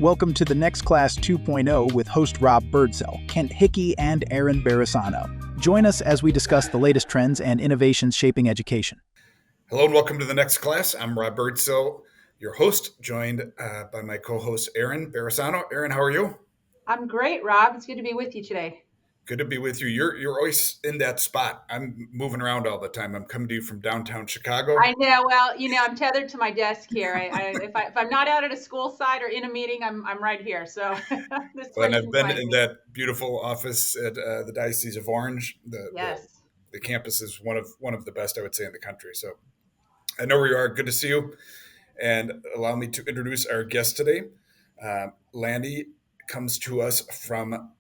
Welcome to the Next Class 2.0 with host Rob Birdsell, Kent Hickey, and Erin Barisano. Join us as we discuss the latest trends and innovations shaping education. Hello and welcome to the Next Class. I'm Rob Birdsell, your host, joined by my co-host Erin Barisano. Erin, how are you? I'm great, Rob. It's good to be with you today. Good to be with you. You're always in that spot. I'm moving around all the time. I'm coming to you from downtown Chicago. I know. Well, I'm tethered to my desk here. If I'm not out at a school site or in a meeting, I'm right here. So this And place I've is been fine. in that beautiful office at the Diocese of Orange. Yes. The campus is one of the best, I would say, in the country. So I know where you are. Good to see you. And allow me to introduce our guest today. Lannie comes to us from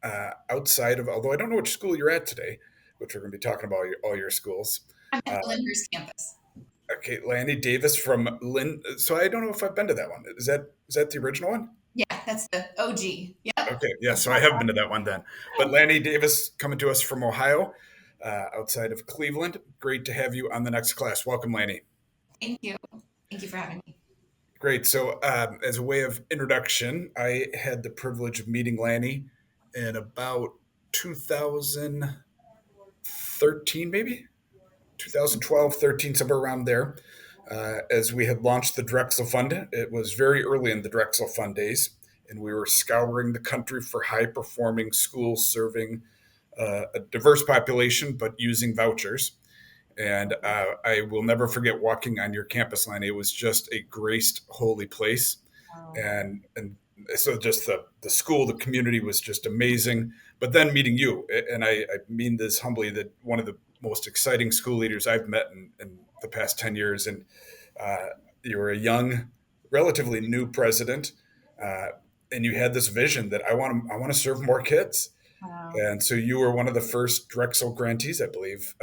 outside of, although I don't know which school you're at today, which we're going to be talking about all your schools. I'm at Lyndhurst campus. Okay, Lannie Davis from Lynn. So I don't know if I've been to that one. Is that the original one? Yeah, that's the OG. Yeah. Okay, yeah, so I have been to that one then. But Lannie Davis coming to us from Ohio, outside of Cleveland. Great to have you on the Next Class. Welcome, Lannie. Thank you. Thank you for having me. Great. So, as a way of introduction, I had the privilege of meeting Lannie in about 2013, maybe 2012, 13, somewhere around there, as we had launched the Drexel Fund. It was very early in the Drexel Fund days, and we were scouring the country for high-performing schools serving a diverse population, but using vouchers. And I will never forget walking on your campus, Lannie. It was just a graced, holy place. Wow. And so just the school, the community was just amazing. But then meeting you, and I mean this humbly, that one of the most exciting school leaders I've met in the past 10 years. And you were a young, relatively new president, and you had this vision that I want to serve more kids. Wow. And so you were one of the first Drexel grantees, I believe.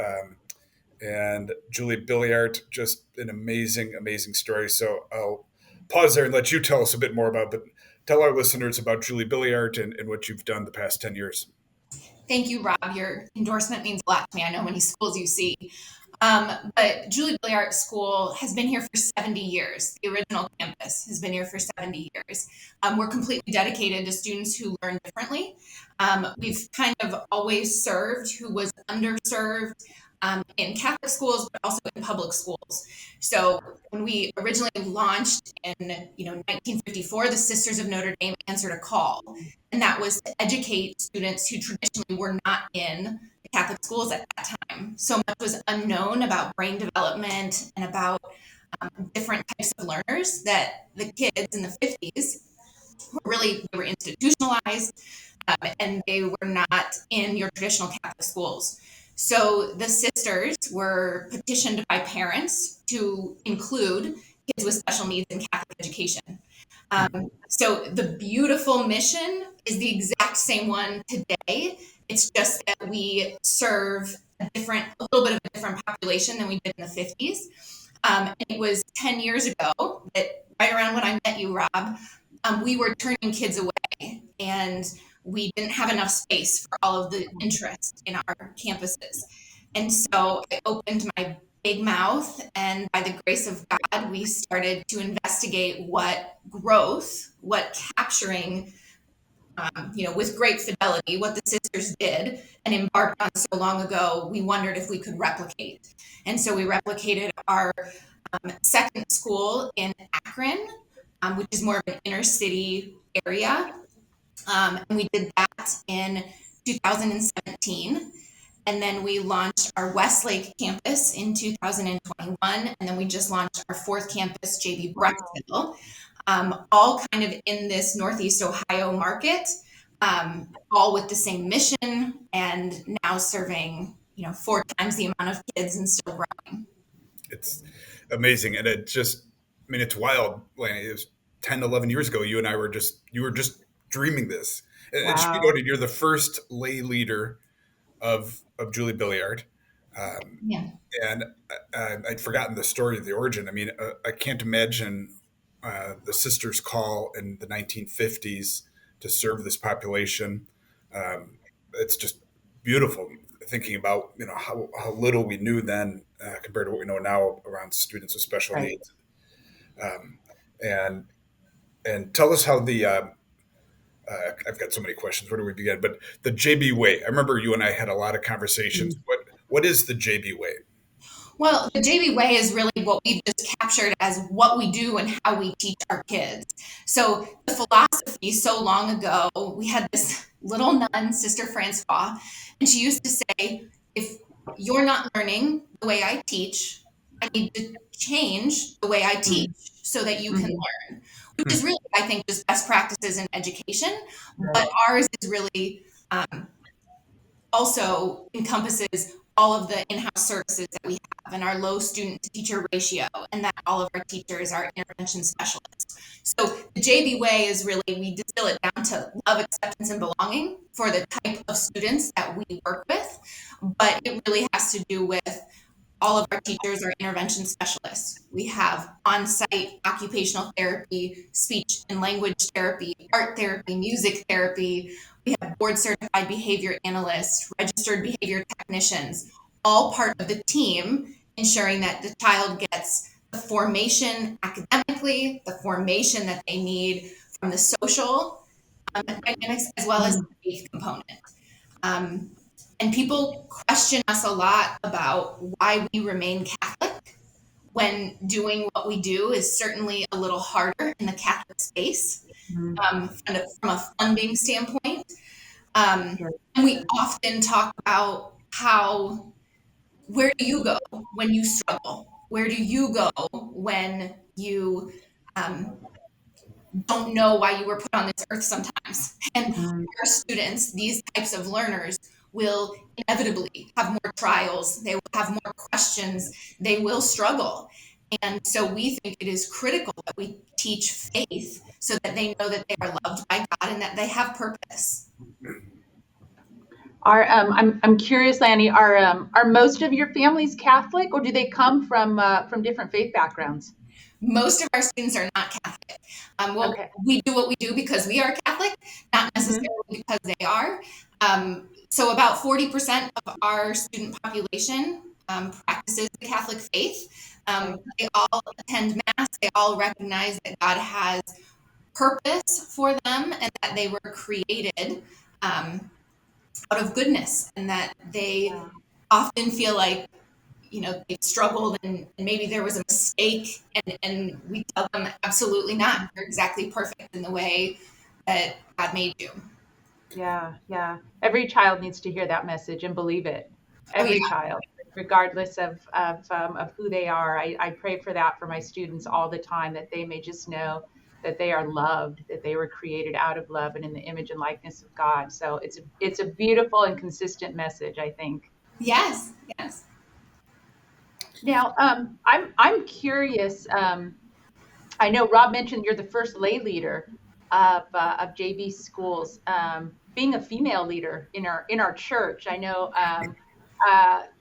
And Julie Billiart, just an amazing, amazing story. So I'll pause there and let you tell us a bit more but tell our listeners about Julie Billiart and what you've done the past 10 years. Thank you, Rob. Your endorsement means a lot to me. I know many schools you see. But Julie Billiart School has been here for 70 years. The original campus has been here for 70 years. We're completely dedicated to students who learn differently. We've kind of always served who was underserved in Catholic schools, but also in public schools. So when we originally launched in 1954, the Sisters of Notre Dame answered a call, and that was to educate students who traditionally were not in the Catholic schools at that time. So much was unknown about brain development and about different types of learners that the kids in the 50s were institutionalized, and they were not in your traditional Catholic schools. So the sisters were petitioned by parents to include kids with special needs in Catholic education. So the beautiful mission is the exact same one today. It's just that we serve a little bit of a different population than we did in the 50s. And it was 10 years ago that right around when I met you, Rob, we were turning kids away, and we didn't have enough space for all of the interest in our campuses. And so I opened my big mouth, and by the grace of God, we started to investigate what capturing, with great fidelity, what the sisters did and embarked on so long ago, we wondered if we could replicate. And so we replicated our second school in Akron, which is more of an inner city area. And we did that in 2017. And then we launched our Westlake campus in 2021. And then we just launched our fourth campus, JB Birdsell, all kind of in this Northeast Ohio market, all with the same mission, and now serving, 4 times the amount of kids and still growing. It's amazing. And it's wild, Lannie. It was 10, 11 years ago. You and I you were just dreaming this. And Wow. it should be noted, you're the first lay leader of Julie Billiart. Yeah. And I'd forgotten the story of the origin. I mean, I can't imagine the sisters' call in the 1950s to serve this population. It's just beautiful thinking about how little we knew then compared to what we know now around students with special Right. needs. And tell us how I've got so many questions. Where do we begin? But the JB way. I remember you and I had a lot of conversations. What is the JB way? Well, the JV way is really what we've just captured as what we do and how we teach our kids. So the philosophy so long ago, we had this little nun, Sister Francois, and she used to say, if you're not learning the way I teach, I need to change the way I teach so that you can learn, which is really, I think, just best practices in education. But ours is really also encompasses all of the in-house services that we have and our low student to teacher ratio, and that all of our teachers are intervention specialists. So the JV way is really, we distill it down to love, acceptance, and belonging for the type of students that we work with. But it really has to do with all of our teachers are intervention specialists. We have on-site occupational therapy, speech and language therapy, art therapy, music therapy. We have board certified behavior analysts, registered behavior technicians, all part of the team, ensuring that the child gets the formation academically, the formation that they need from the social dynamics, as well as the faith component. And people question us a lot about why we remain Catholic when doing what we do is certainly a little harder in the Catholic space from a funding standpoint. And we often talk about where do you go when you struggle? Where do you go when you don't know why you were put on this earth sometimes? And our students, these types of learners, will inevitably have more trials, they will have more questions, they will struggle. And so we think it is critical that we teach faith so that they know that they are loved by God and that they have purpose. I'm curious, Lannie, are most of your families Catholic, or do they come from different faith backgrounds? Most of our students are not Catholic. Okay. We do what we do because we are Catholic, not necessarily because they are. So about 40% of our student population practices the Catholic faith. They all attend Mass. They all recognize that God has purpose for them and that they were created out of goodness, and that they often feel like, they've struggled and maybe there was a mistake, and we tell them absolutely not. You're exactly perfect in the way that God made you. Yeah. Every child needs to hear that message and believe it. Every child, regardless of who they are. I pray for that for my students all the time, that they may just know that they are loved, that they were created out of love and in the image and likeness of God. So it's a beautiful and consistent message, I think. Yes. Now, I'm curious. I know Rob mentioned you're the first lay leader of JB Schools. Being a female leader in our church, I know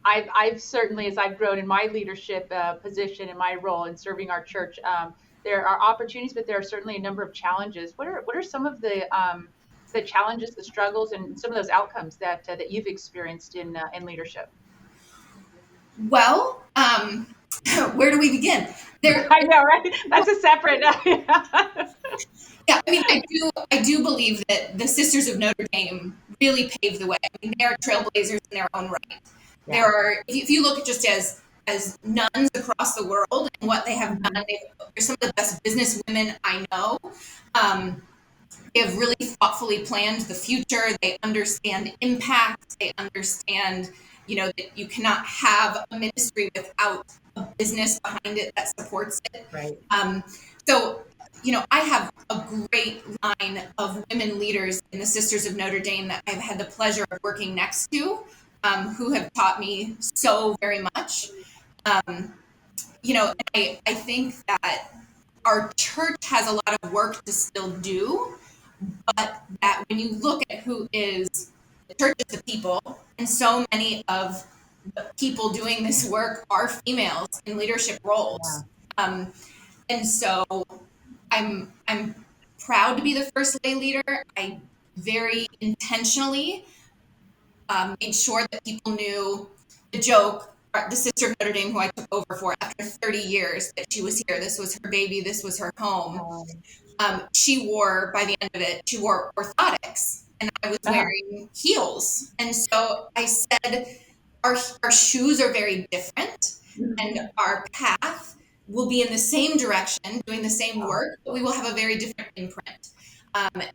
I've certainly, as I've grown in my leadership position and my role in serving our church, there are opportunities, but there are certainly a number of challenges. What are some of the challenges, the struggles, and some of those outcomes that you've experienced in leadership? Well, where do we begin? I know, right? That's a separate. Yeah, I mean, I do believe that the Sisters of Notre Dame really paved the way. I mean, they are trailblazers in their own right. Yeah. There are, if you look at just as nuns across the world and what they have done, they're some of the best business women I know. They have really thoughtfully planned the future. They understand impact. They understand, that you cannot have a ministry without a business behind it that supports it. Right. So, I have a great line of women leaders in the Sisters of Notre Dame that I've had the pleasure of working next to, who have taught me so very much. I think that our church has a lot of work to still do, but that when you look at who is the church is the people, and so many of the people doing this work are females in leadership roles. And so I'm proud to be the first lay leader. I very intentionally made sure that people knew the joke, the Sister of Notre Dame, who I took over for after 30 years that she was here. This was her baby. This was her home. She wore, by the end of it, she wore orthotics, and I was wearing heels. And so I said, our shoes are very different, and our path will be in the same direction, doing the same work, but we will have a very different imprint.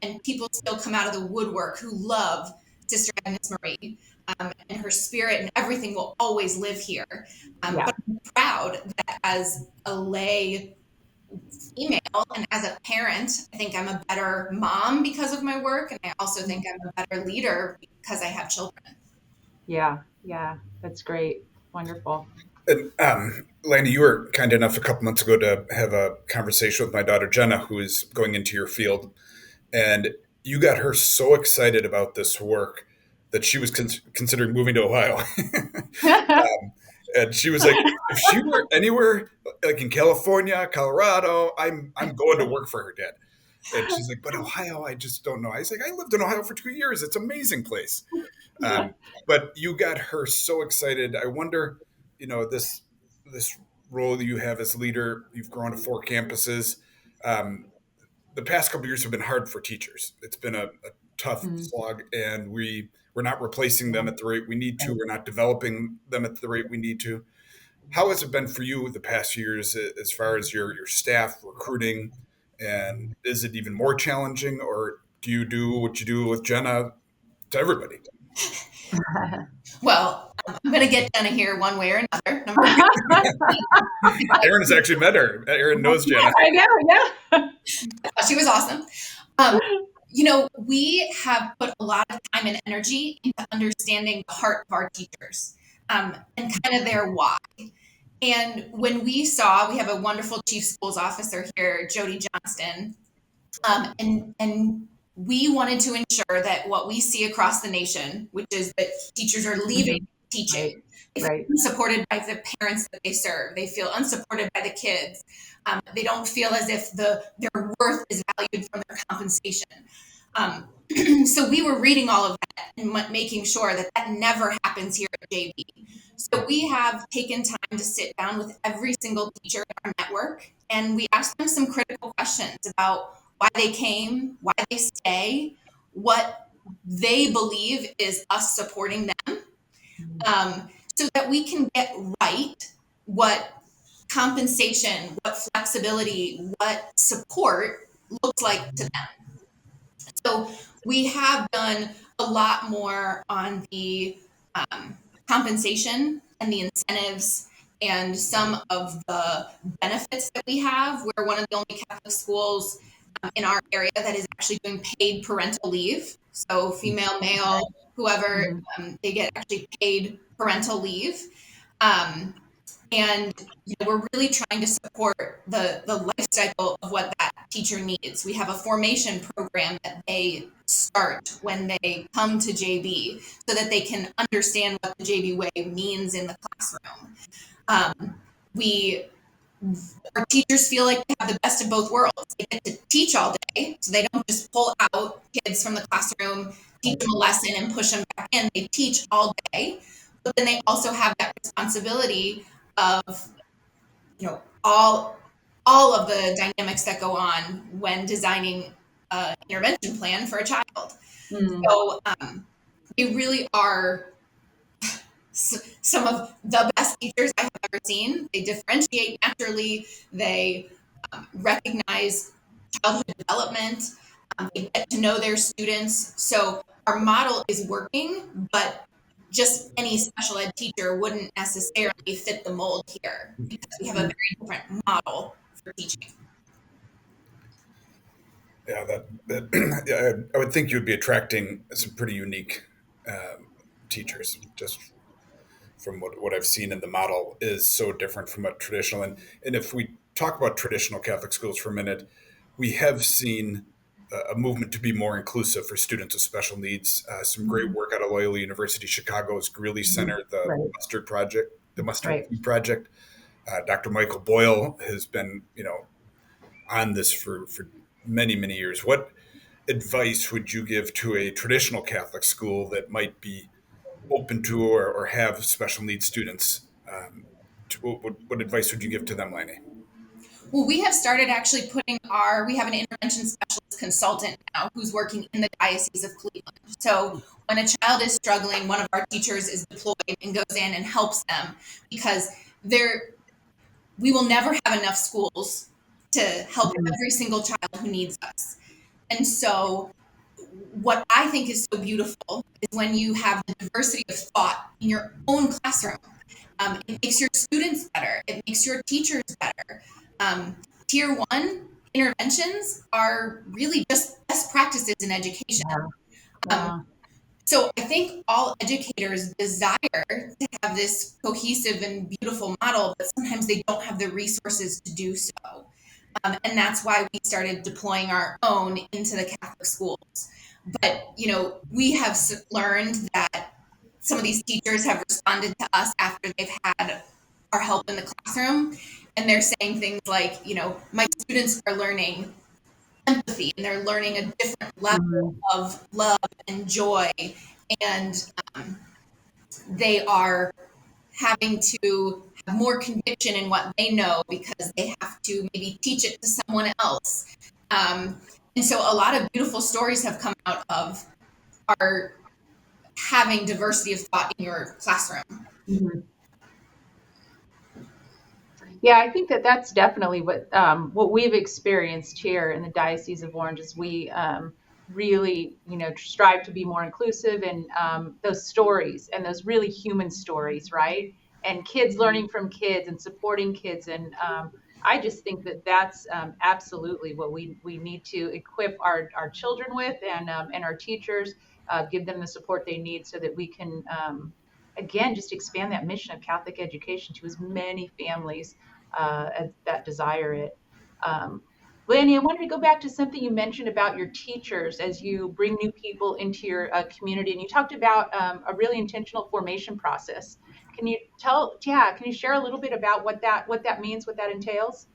And people still come out of the woodwork who love Sister Agnes Marie, and her spirit and everything will always live here. But I'm proud that as a lay female and as a parent, I think I'm a better mom because of my work, and I also think I'm a better leader because I have children. Yeah, that's great. Wonderful. And Lannie, you were kind enough a couple months ago to have a conversation with my daughter Jenna, who is going into your field, and you got her so excited about this work that she was considering moving to Ohio. And she was like, if she were anywhere like in California, Colorado, I'm going to work for her, Dad. And she's like, but Ohio, I just don't know. I was like, I lived in Ohio for 2 years. It's an amazing place. But you got her so excited. I wonder, this role that you have as leader, you've grown to 4 campuses. The past couple of years have been hard for teachers. It's been a tough slog, and we're not replacing them at the rate we need to. We're not developing them at the rate we need to. How has it been for you the past years as far as your staff recruiting? And is it even more challenging, or do you do what you do with Jenna to everybody? Well, I'm going to get Jenna here one way or another. Erin has actually met her. Erin knows Jenna. I know, yeah. She was awesome. We have put a lot of time and energy into understanding the heart of our teachers, and kind of their why. And when we have a wonderful chief schools officer here, Jody Johnston, and we wanted to ensure that what we see across the nation, which is that teachers are leaving teaching. They feel unsupported by the parents that they serve. They feel unsupported by the kids. They don't feel as if their worth is valued from their compensation. So we were reading all of that and making sure that never happens here at JV. So we have taken time to sit down with every single teacher in our network, and we asked them some critical questions about why they came, why they stay, what they believe is us supporting them, so that we can get right what compensation, what flexibility, what support looks like to them. So we have done a lot more on the compensation and the incentives and some of the benefits that we have. We're one of the only Catholic schools in our area that is actually doing paid parental leave. So female, male, whoever, they get actually paid parental leave. And we're really trying to support the life cycle of what that teacher needs. We have a formation program that they start when they come to JV so that they can understand what the JV way means in the classroom. Our teachers feel like they have the best of both worlds. They get to teach all day, so they don't just pull out kids from the classroom, teach them a lesson, and push them back in. They teach all day, but then they also have that responsibility of, all of the dynamics that go on when designing an intervention plan for a child. So we really are some of the best teachers I have ever seen. They differentiate naturally. They recognize childhood development. They get to know their students. So our model is working, but just any special ed teacher wouldn't necessarily fit the mold here because we have a very different model for teaching. Yeah, I would think you would be attracting some pretty unique teachers. Just from what I've seen in the model is so different from a traditional. And if we talk about traditional Catholic schools for a minute, we have seen a movement to be more inclusive for students with special needs. Some great work out of Loyola University Chicago's Greeley Center, the Mustard Project, the Mustard Project. Dr. Michael Boyle has been, on this for many, many years. What advice would you give to a traditional Catholic school that might be open to or have special needs students What advice would you give to them, Lannie? Well, we have started actually we have an intervention specialist consultant now who's working in the Diocese of Cleveland. So when a child is struggling, one of our teachers is deployed and goes in and helps them, because we will never have enough schools to help every single child who needs us. And so what I think is so beautiful is when you have the diversity of thought in your own classroom. It makes your students better. It makes your teachers better. Tier 1 interventions are really just best practices in education. So I think all educators desire to have this cohesive and beautiful model, but sometimes they don't have the resources to do so. And that's why we started deploying our own into the Catholic schools. But, we have learned that some of these teachers have responded to us after they've had our help in the classroom. And they're saying things like, my students are learning empathy and they're learning a different level of love and joy. And they are having to have more conviction in what they know because they have to maybe teach it to someone else. And so a lot of beautiful stories have come out of our having diversity of thought in your classroom. Yeah, I think that's definitely what we've experienced here in the Diocese of Orange. Is we really, strive to be more inclusive, and those stories and those really human stories, right? And kids learning from kids and supporting kids. And I just think that's absolutely what we need to equip our children with, and our teachers, give them the support they need so that we can, again, just expand that mission of Catholic education to as many families that desire it. Lannie, I wanted to go back to something you mentioned about your teachers as you bring new people into your community, and you talked about a really intentional formation process. Can you share a little bit about what that means, what that entails?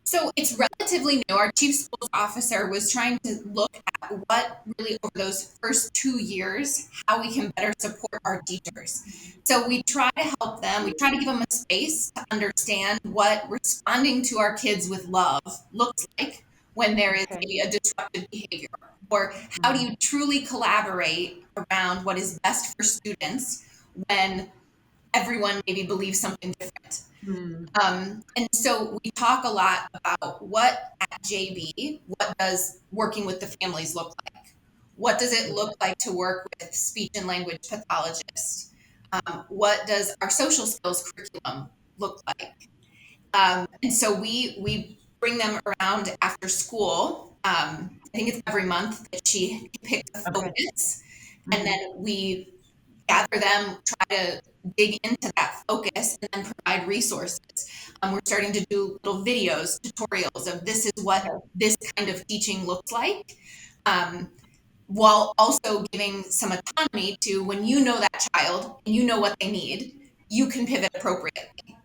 So it's relatively new. Our chief schools officer was trying to look at what really over those first 2 years, how we can better support our teachers. So we try to help them. We try to give them a space to understand what responding to our kids with love looks like when there is maybe a disruptive behavior, or how do you truly collaborate around what is best for students when everyone maybe believes something different. And so we talk a lot about what at JB, what does working with the families look like? What does it look like to work with speech and language pathologists? What does our social skills curriculum look like? And so we bring them around after school. I think it's every month that she picks a focus, and then we gather them, try to dig into that focus, and then provide resources. We're starting to do little videos, tutorials of this is what this kind of teaching looks like, while also giving some autonomy to when you know that child and you know what they need, you can pivot appropriately.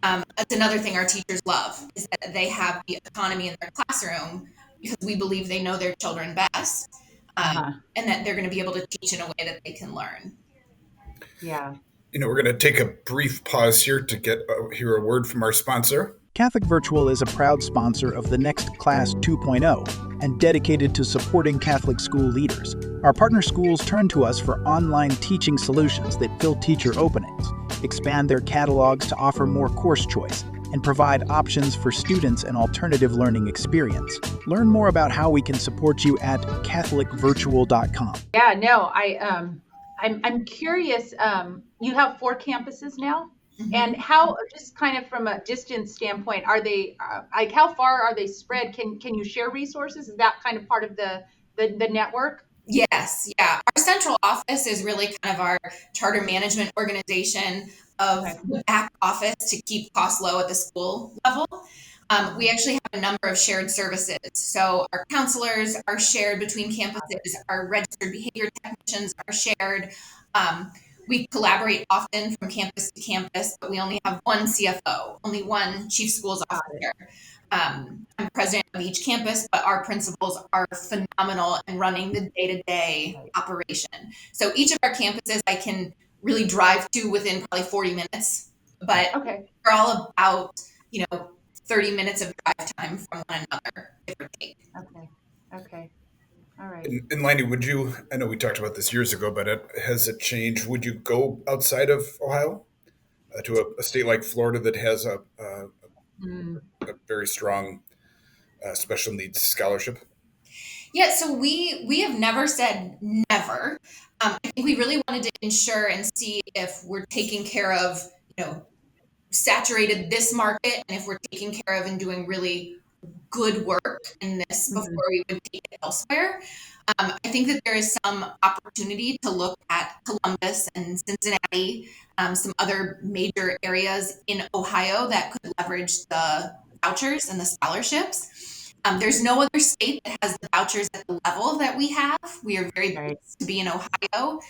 That's another thing our teachers love, is that they have the autonomy in their classroom because we believe they know their children best, and that they're going to be able to teach in a way that they can learn. Yeah. We're going to take a brief pause here to hear a word from our sponsor. Catholic Virtual is a proud sponsor of the Next Class 2.0 and dedicated to supporting Catholic school leaders. Our partner schools turn to us for online teaching solutions that fill teacher openings, expand their catalogs to offer more course choice, and provide options for students an alternative learning experience. Learn more about how we can support you at catholicvirtual.com. Yeah, no, I'm curious. You have 4 campuses now, and how, just kind of from a distance standpoint, are they like, how far are they spread? Can you share resources? Is that kind of part of the network? Yes, yeah. Our central office is really kind of our charter management organization of the back office to keep costs low at the school level. We actually have a number of shared services. So our counselors are shared between campuses, our registered behavior technicians are shared. We collaborate often from campus to campus, but we only have one CFO, only one chief schools officer. I'm president of each campus, but our principals are phenomenal in running the day-to-day operation. So each of our campuses I can really drive to within probably 40 minutes but Okay. we're all about, 30 minutes of drive time from one another, give or take. Okay. Okay. All right. And Lannie, would you? I know we talked about this years ago, but has it changed? Would you go outside of Ohio to a state like Florida that has Mm, a very strong special needs scholarship? Yeah, so we have never said never. I think we really wanted to ensure and see if we're taking care of, saturated this market, and if we're taking care of and doing really good work in this mhm. before we would take it elsewhere. I think that there is some opportunity to look at Columbus and Cincinnati, some other major areas in Ohio that could leverage the vouchers and the scholarships. There's no other state that has the vouchers at the level that we have. We are very Right. blessed to be in Ohio.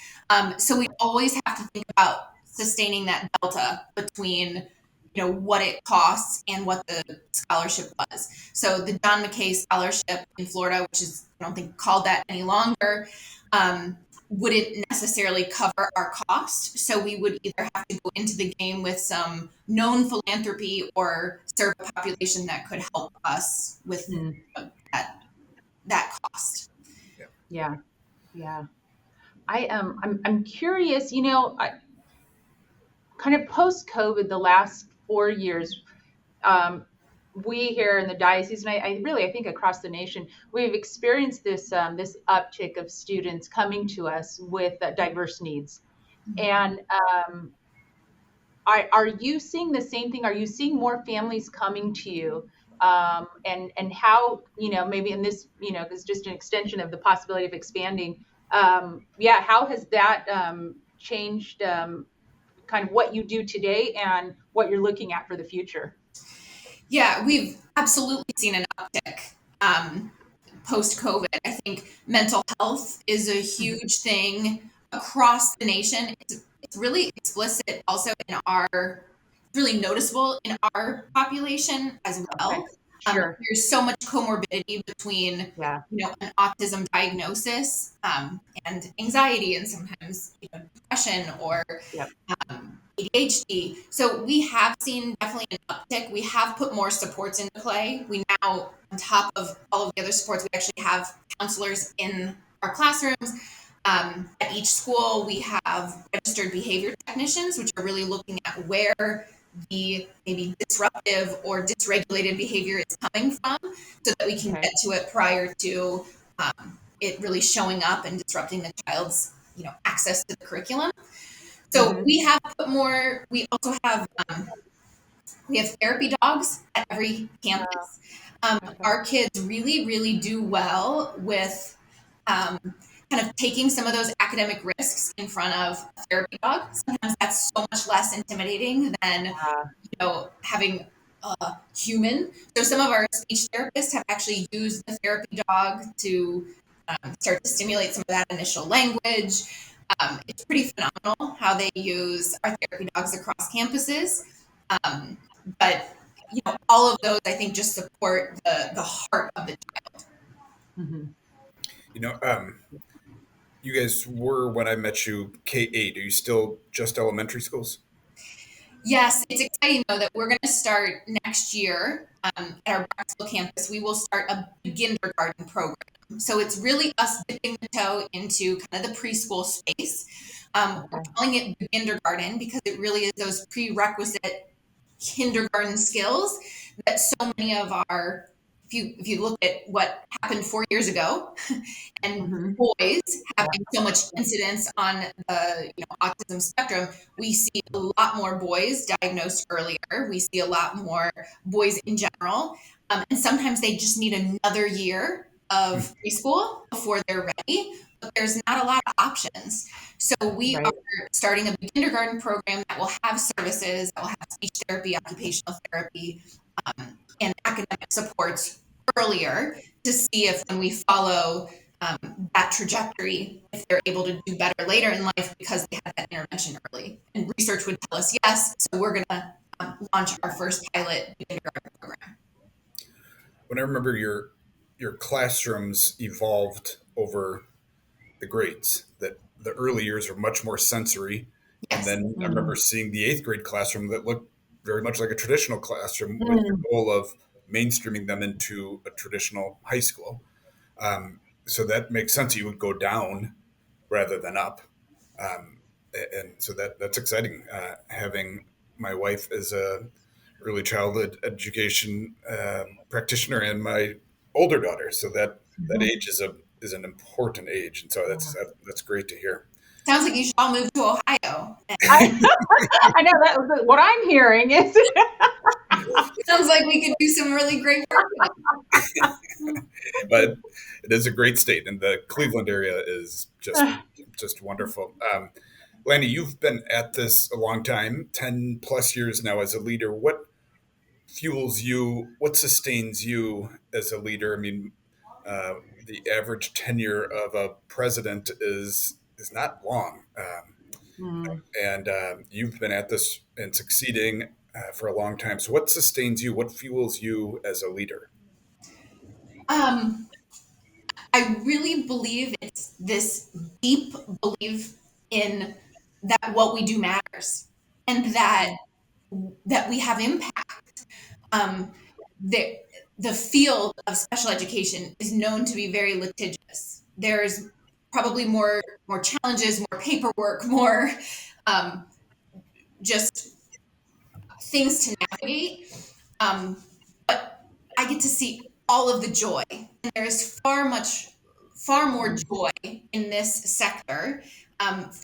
So we always have to think about sustaining that delta between what it costs and what the scholarship was. So the John McKay scholarship in Florida, which is I don't think called that any longer, um, wouldn't necessarily cover our cost. So we would either have to go into the game with some known philanthropy or serve a population that could help us with Mm, that cost. Yeah. yeah. Yeah. I'm curious, kind of post COVID, the last 4 years, um, we here in the diocese, and I think across the nation, we've experienced this uptick of students coming to us with diverse needs. And are you seeing the same thing? Are you seeing more families coming to you? And how, maybe in this, is just an extension of the possibility of expanding. Yeah, how has that changed kind of what you do today and what you're looking at for the future? Yeah, we've absolutely seen an uptick post COVID. I think mental health is a Mhm. huge thing across the nation. It's really explicit also in our, really noticeable in our population as Okay, well. sure. There's so much comorbidity between, Yeah. an autism diagnosis and anxiety, and sometimes depression or Yep. ADHD. So we have seen definitely an uptick. We have put more supports into play. We now, on top of all of the other supports, we actually have counselors in our classrooms. At each school, we have registered behavior technicians, which are really looking at where the maybe disruptive or dysregulated behavior is coming from, so that we can Okay. get to it prior to it really showing up and disrupting the child's access to the curriculum. So Hmm. we have put more. We also have we have therapy dogs at every campus. Okay. Our kids really, really do well with um, kind of taking some of those academic risks in front of a therapy dog. Sometimes that's so much less intimidating than having a human. So some of our speech therapists have actually used the therapy dog to start to stimulate some of that initial language. It's pretty phenomenal how they use our therapy dogs across campuses. Um, but all of those I think just support the heart of the child. Hmm. You know, you guys were when I met you K-8. Are you still just elementary schools? Yes, it's exciting though that we're going to start next year at our Birdsell campus. We will start a kindergarten program. So it's really us dipping the toe into kind of the preschool space. We're Okay. calling it kindergarten because it really is those prerequisite kindergarten skills that so many of our if you look at what happened 4 years ago and Hmm. boys Yeah. having so much incidence on the autism spectrum, we see a lot more boys diagnosed earlier. We see a lot more boys in general, and sometimes they just need another year of preschool before they're ready. But there's not a lot of options. So we are Right. starting a kindergarten program that will have services, that will have speech therapy, occupational therapy, and academic supports earlier to see if when we follow that trajectory, if they're able to do better later in life because they had that intervention early. And research would tell us yes. So we're going to launch our first pilot kindergarten program. When I remember your classrooms evolved over the grades, that the early years were much more sensory And Yes. then I remember seeing the eighth grade classroom that looked very much like a traditional classroom with the Mm. goal of mainstreaming them into a traditional high school. So that makes sense. You would go down rather than up. Um, and so that's exciting. Having my wife as a early childhood education practitioner and my older daughter. So that Mhm. age is an important age, and so Yeah. that's great to hear. Sounds like you should all move to Ohio. I I know that was what I'm hearing is Sounds like we could do some really great work with But it is a great state, and the Cleveland area is just wonderful. Lannie, you've been at this a long time, 10 plus years now as a leader. What fuels you? What sustains you as a leader? I mean, the average tenure of a president is not long, Mm. and you've been at this and succeeding for a long time. So, what sustains you? What fuels you as a leader? Um, I really believe it's this deep belief in that what we do matters and that we have impact. Um, the the field of special education is known to be very litigious. There's probably more challenges, more paperwork, more um, just things to navigate. But I get to see all of the joy, and there is far more joy in this sector,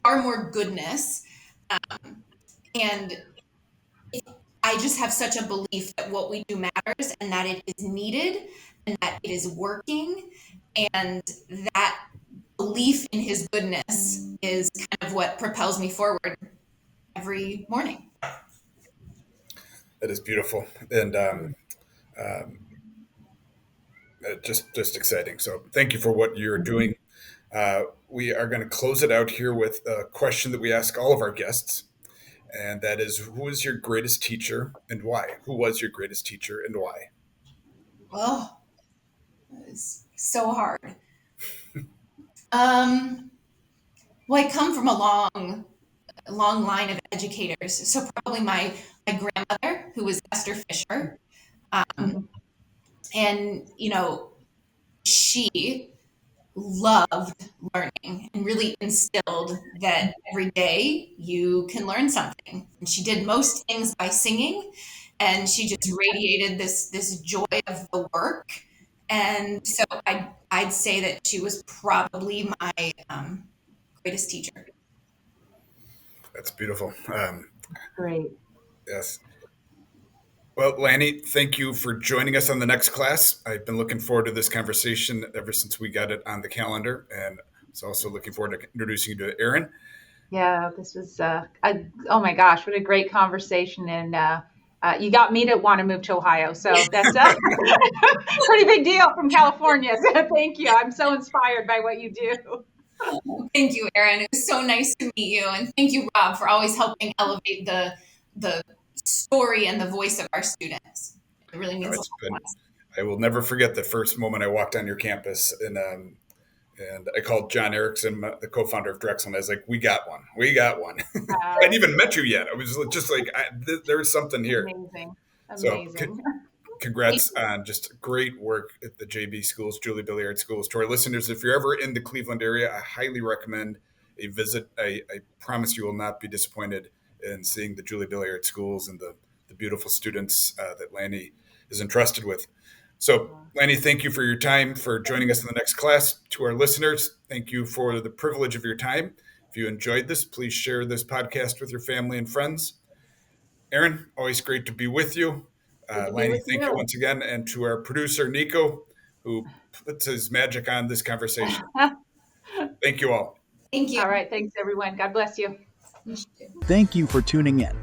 far more goodness, and I just have such a belief that what we do matters and that it is needed and that it is working, and that belief in his goodness is kind of what propels me forward every morning. That is beautiful, and just exciting. So thank you for what you're doing. We are going to close it out here with a question that we ask all of our guests, and that is, who is your greatest teacher and why? Who was your greatest teacher and why? Oh, it's so hard. Um, well, I come from a long line of educators. So probably my grandmother, who was Esther Fisher, Mhm. and she loved learning and really instilled that every day you can learn something. And she did most things by singing, and she just radiated this joy of the work. And so I'd say that she was probably my greatest teacher. That's beautiful. Great. Yes. Well, Lannie, thank you for joining us on the next class. I've been looking forward to this conversation ever since we got it on the calendar, and it's also looking forward to introducing you to Erin. Yeah, this was oh my gosh, what a great conversation, and you got me to want to move to Ohio, so that's a pretty big deal from California. So thank you. I'm so inspired by what you do. Thank you, Erin. It was so nice to meet you, and thank you, Rob, for always helping elevate the story and the voice of our students. It really No, means a it's lot been. to us. I will never forget the first moment I walked on your campus, and I called John Erickson, the co-founder of Drexel, and I was like, "We got one. We got one." I hadn't even met you yet. I was just like, "There's something here." Amazing, So, amazing. congrats on just great work at the JB schools, Julie Billiart Schools. To our listeners, if you're ever in the Cleveland area, I highly recommend a visit. I promise you will not be disappointed in seeing the Julie Billiart Schools and the beautiful students that Lannie is entrusted with. So, Lannie, thank you for your time, for joining us in the next class. To our listeners, thank you for the privilege of your time. If you enjoyed this, please share this podcast with your family and friends. Erin, always great to be with you. Good to be Lannie, with thank you you. once again. And to our producer, Nico, who puts his magic on this conversation. Thank you all. Thank you. All right, thanks everyone. God bless you. You should. Thank you for tuning in.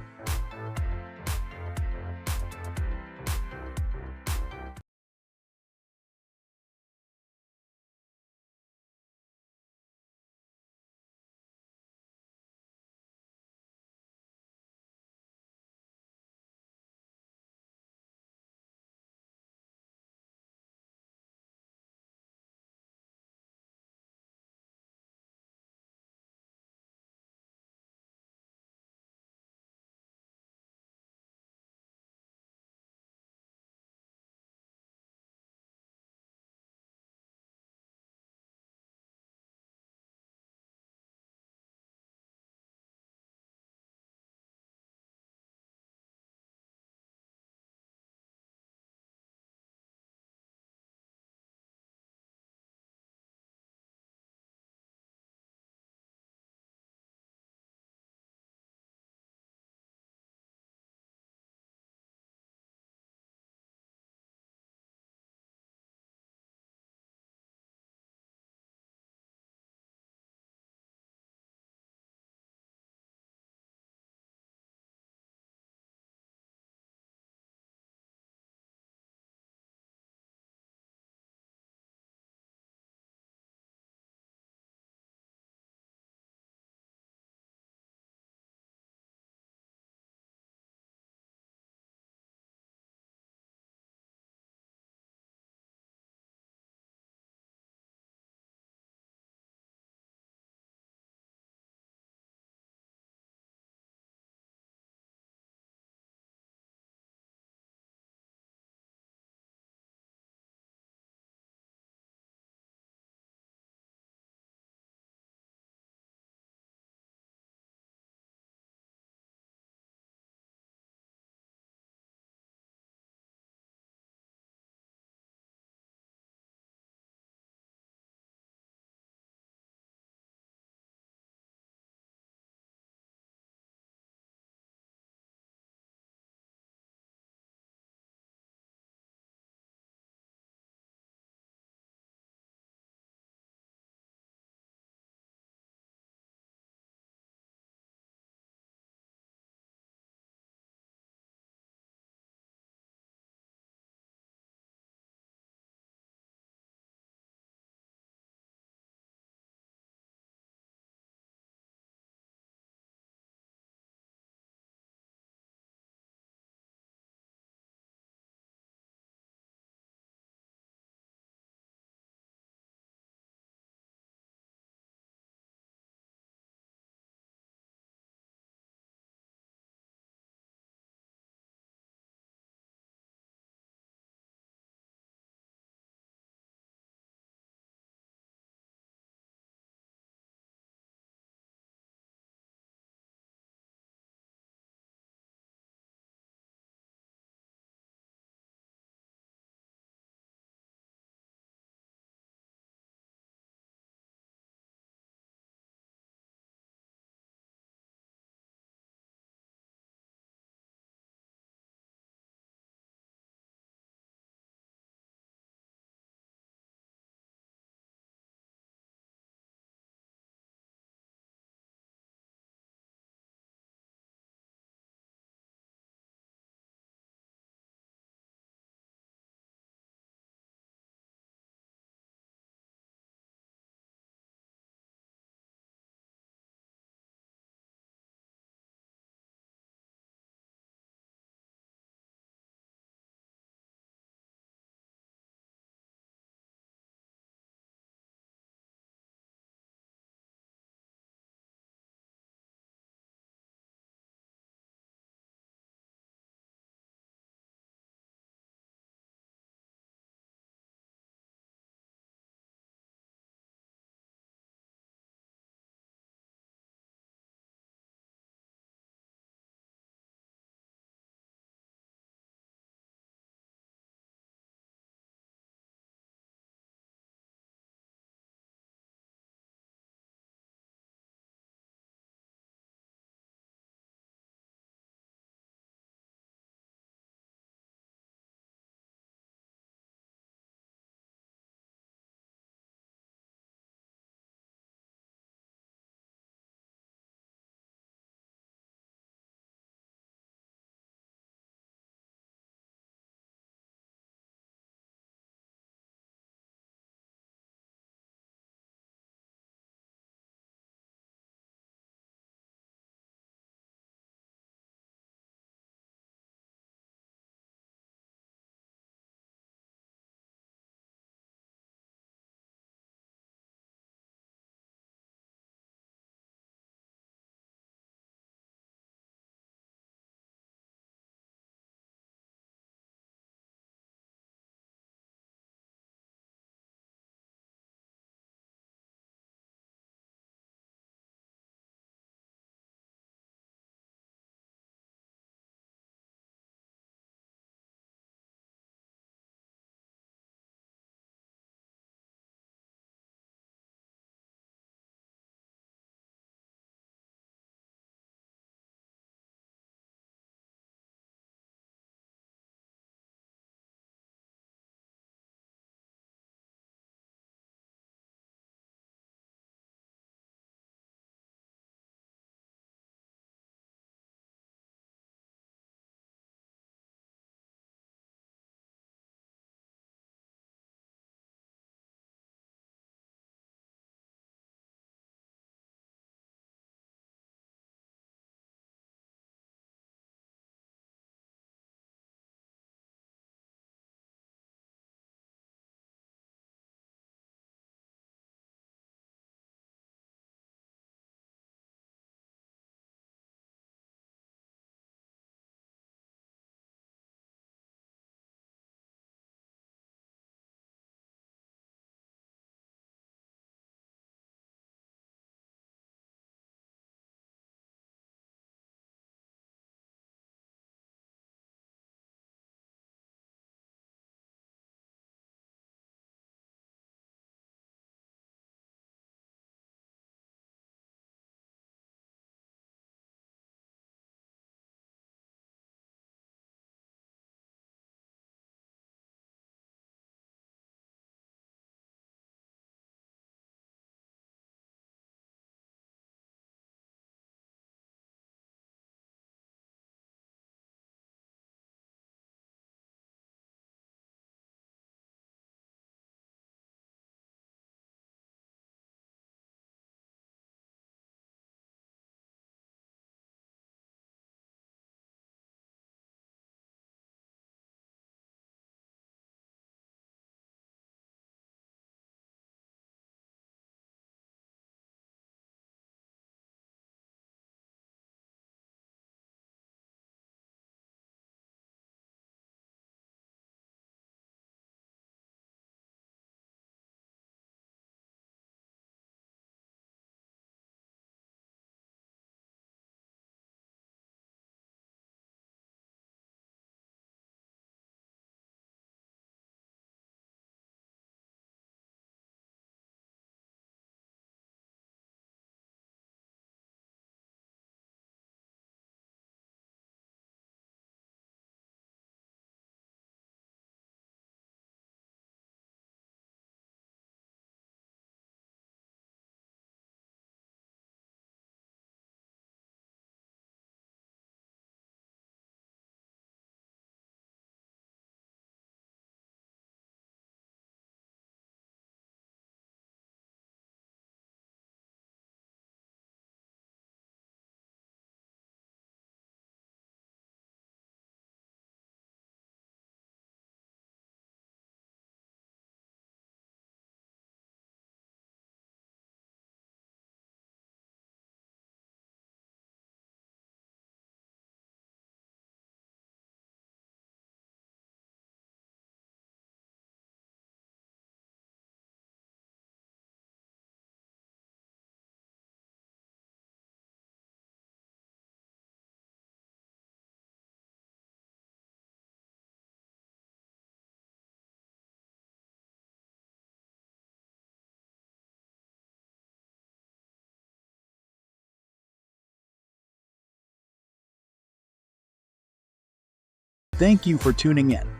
Thank you for tuning in.